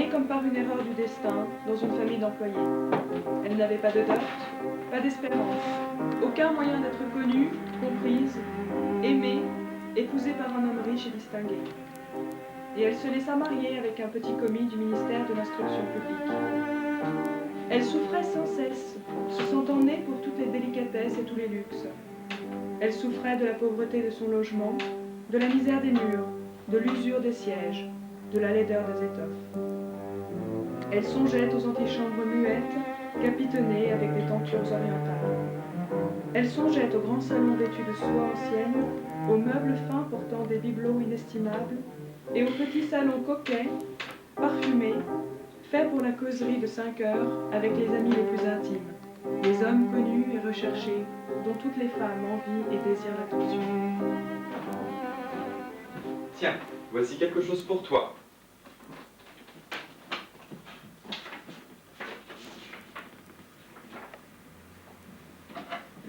née comme par une erreur du destin dans une famille d'employés. Elle n'avait pas de dot, pas d'espérance, aucun moyen d'être connue, comprise, aimée, épousée par un homme riche et distingué. Et elle se laissa marier avec un petit commis du ministère de l'Instruction publique. Elle souffrait sans cesse, se sentant née pour toutes les délicatesses et tous les luxes. Elle souffrait de la pauvreté de son logement, de la misère des murs, de l'usure des sièges, de la laideur des étoffes. Elle songeait aux antichambres muettes, capitonnées avec des tentures orientales. Elle songeait aux grands salons vêtus de soie ancienne, aux meubles fins portant des bibelots inestimables, et aux petits salons coquets, parfumés, faits pour la causerie de 5 heures avec les amis les plus intimes, les hommes connus et recherchés, dont toutes les femmes envient et désirent l'attention. Tiens, voici quelque chose pour toi.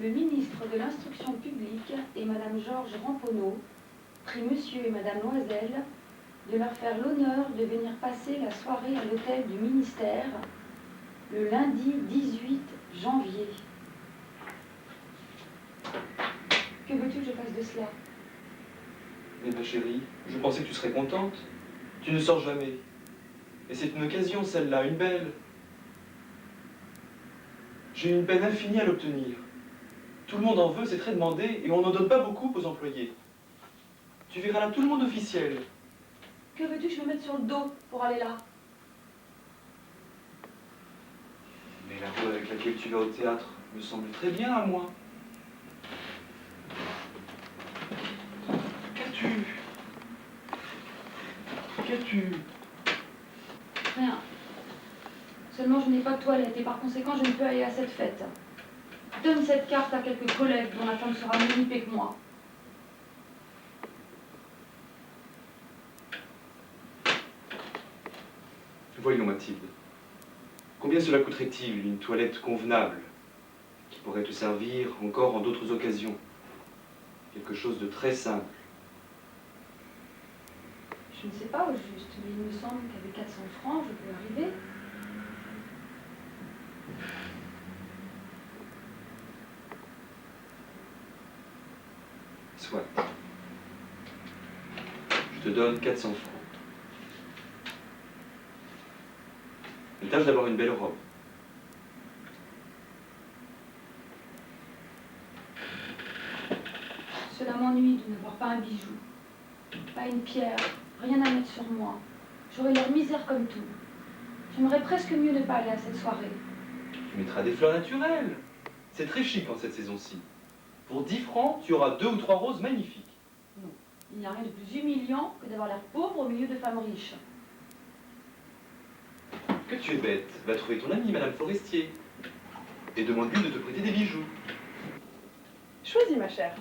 Le ministre de l'Instruction publique et Madame Georges Ramponneau prie Monsieur et Madame Loisel de leur faire l'honneur de venir passer la soirée à l'hôtel du ministère le lundi 18 janvier. Que veux-tu que je fasse de cela? Mais ma chérie, je pensais que tu serais contente. Tu ne sors jamais. Et c'est une occasion, celle-là, une belle. J'ai eu une peine infinie à l'obtenir. Tout le monde en veut, c'est très demandé, et on n'en donne pas beaucoup aux employés. Tu verras là tout le monde officiel. Que veux-tu que je me mette sur le dos pour aller là? Mais la voix avec laquelle tu vas au théâtre me semble très bien à moi. Qu'as-tu? Qu'as-tu? Rien. Seulement je n'ai pas de toilette et par conséquent je ne peux aller à cette fête. Donne cette carte à quelques collègues dont la femme sera mieux équipée que moi. Voyons, Mathilde. Combien cela coûterait-il une toilette convenable qui pourrait te servir encore en d'autres occasions? Quelque chose de très simple. Je ne sais pas au juste, mais il me semble qu'avec 400 francs, je peux arriver. Soit. Je te donne 400 francs. Mais tâche d'avoir une belle robe. Cela m'ennuie de n'avoir pas un bijou, pas une pierre, rien à mettre sur moi. J'aurais l'air misère comme tout. J'aimerais presque mieux ne pas aller à cette soirée. Tu mettras des fleurs naturelles. C'est très chic en cette saison-ci. Pour 10 francs, tu auras 2 ou 3 roses magnifiques. Non, il n'y a rien de plus humiliant que d'avoir l'air pauvre au milieu de femmes riches. Que tu es bête. Va trouver ton amie, Madame Forestier. Et demande-lui de te prêter des bijoux. Choisis, ma chère.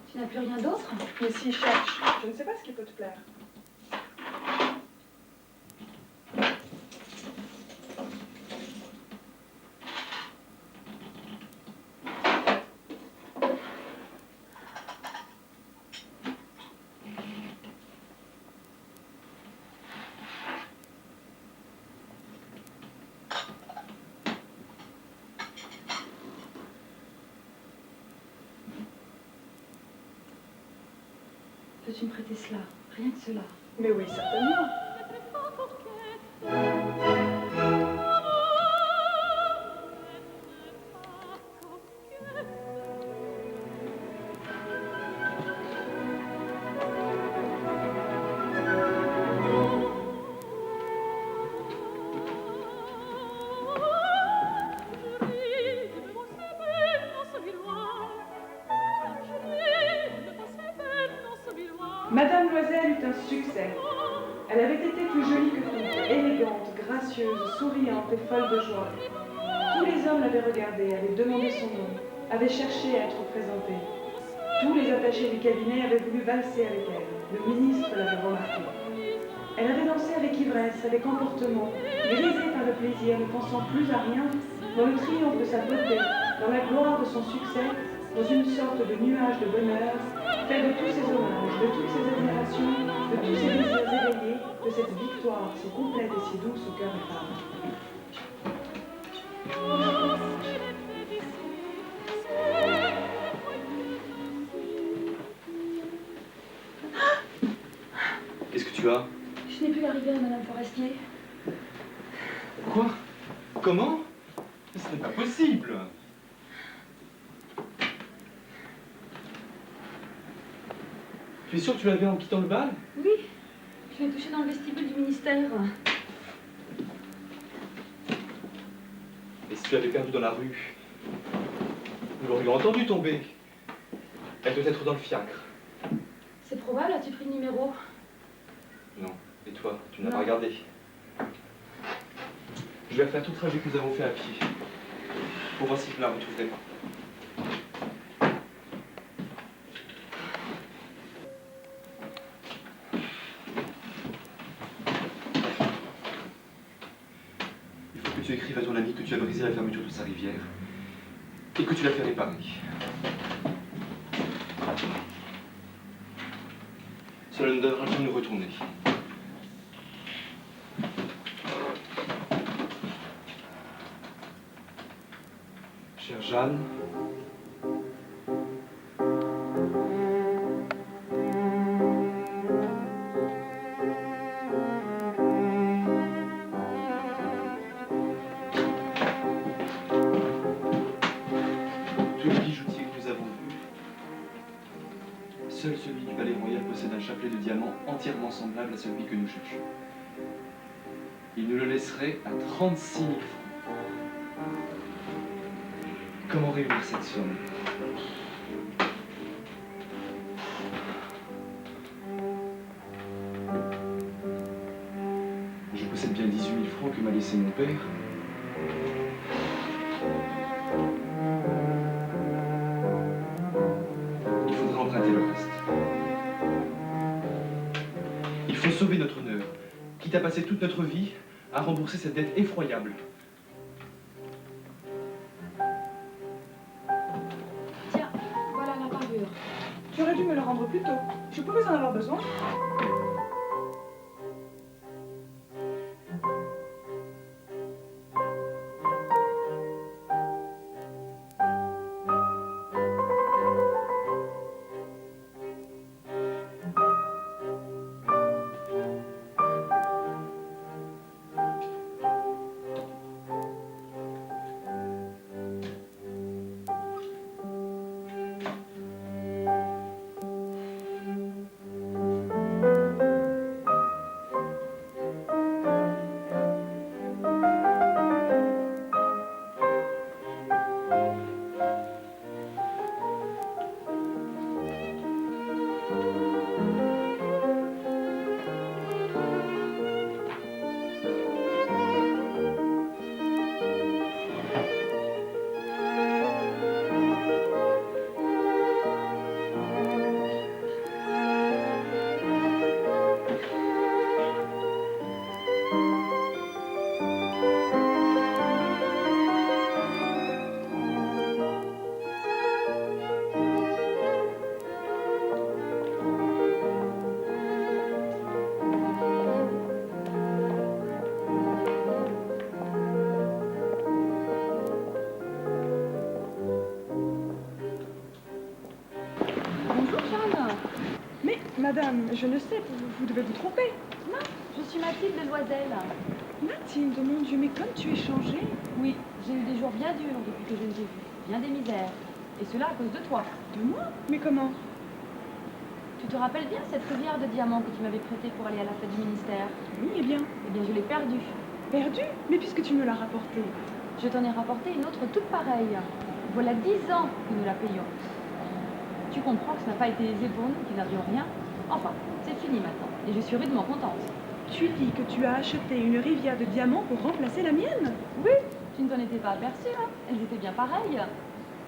Tu n'as plus rien d'autre? Mais si, cherche. Je ne sais pas ce qui peut te plaire. Peux-tu me prêter cela? Rien que cela. Mais oui, certainement. Madame Loisel eut un succès. Elle avait été plus jolie que toutes, élégante, gracieuse, souriante et folle de joie. Tous les hommes l'avaient regardée, avaient demandé son nom, avaient cherché à être présentés. Tous les attachés du cabinet avaient voulu valser avec elle. Le ministre l'avait remarqué. Elle avait dansé avec ivresse, avec emportement, grisée par le plaisir, ne pensant plus à rien, dans le triomphe de sa beauté, dans la gloire de son succès, dans une sorte de nuage de bonheur, fait de tous ses hommages, de toutes ses admirations, de tous ses désirs éveillés, de cette victoire si complète et si douce au cœur des femmes. Qu'est-ce que tu as? Je n'ai plus la rivière, Madame Forestier. Quoi? Comment? Ce n'est pas possible. Tu es sûr que tu l'avais en quittant le bal? Oui, je l'ai touchée dans le vestibule du ministère. Et si tu l'avais perdue dans la rue? Nous l'aurions entendu tomber. Elle doit être dans le fiacre. C'est probable, as-tu pris le numéro? Non. Et toi, tu n'as Non. pas regardé? Je vais refaire tout le trajet que nous avons fait à pied. Pour voir si tu ne la retrouverais pas. Il faut que tu écrives à ton ami que tu as brisé la fermeture de sa rivière et que tu l'as fait réparer. Cela nous donnera le temps de nous retourner. Chère Jeanne, tous les bijoutiers que nous avons vus, seul celui du Palais Royal possède un chapelet de diamants entièrement semblable à celui que nous cherchons. Il nous le laisserait à 36 000 francs. Comment réunir cette somme? Je possède bien 18 000 francs que m'a laissé mon père. Il faudra emprunter le reste. Il faut sauver notre honneur, quitte à passer toute notre vie à rembourser cette dette effroyable. Tiens, voilà la parure. Tu aurais dû me le rendre plus tôt. Je pouvais en avoir besoin. Madame, je ne sais, vous devez vous tromper. Non, je suis Mathilde de Loisel. Mathilde, mon Dieu, mais comme tu es changée. Oui, j'ai eu des jours bien durs depuis que je ne t'ai vue, bien des misères. Et cela à cause de toi. De moi? Mais comment? Tu te rappelles bien cette rivière de diamants que tu m'avais prêtée pour aller à la fête du ministère? Oui, eh bien. Eh bien, je l'ai perdue. Perdue? Mais puisque tu me l'as rapportée. Je t'en ai rapporté une autre toute pareille. Voilà 10 ans que nous la payons. Tu comprends que ce n'a pas été aisé pour nous, qui n'avions rien. Enfin, c'est fini maintenant, et je suis rudement contente. Tu dis que tu as acheté une rivière de diamants pour remplacer la mienne? Oui, tu ne t'en étais pas aperçue, hein? Elles étaient bien pareilles.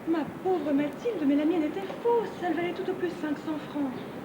Ma pauvre Mathilde, mais la mienne était fausse. Elle valait tout au plus 500 francs.